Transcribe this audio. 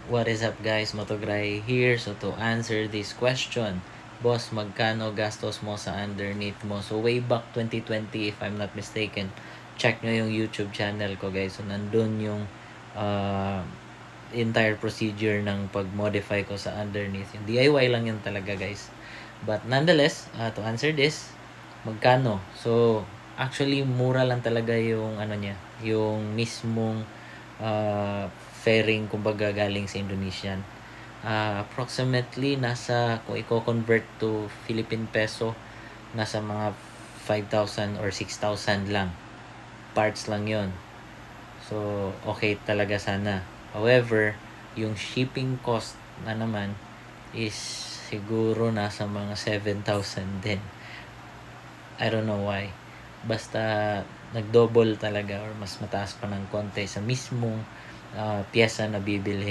What is up guys, Motogray here. So to answer this question, boss, magkano gastos mo sa underneath mo? So way back 2020 if I'm not mistaken, check nyo yung YouTube channel ko guys. So nandun yung uh, entire procedure ng pag-modify ko sa underneath. Yung DIY lang yun talaga guys. But nonetheless, to answer this, magkano? So actually mura lang talaga yung ano niya, yung mismong fairing kumbaga galing sa Indonesian. Approximately nasa kung i-convert to Philippine peso, nasa mga 5,000 or 6,000 lang. Parts lang 'yon. So okay talaga sana. However, yung shipping cost na naman is siguro nasa mga 7,000 din. I don't know why. Basta nag-double talaga or mas mataas pa ng konti sa mismong pyesa na bibilhin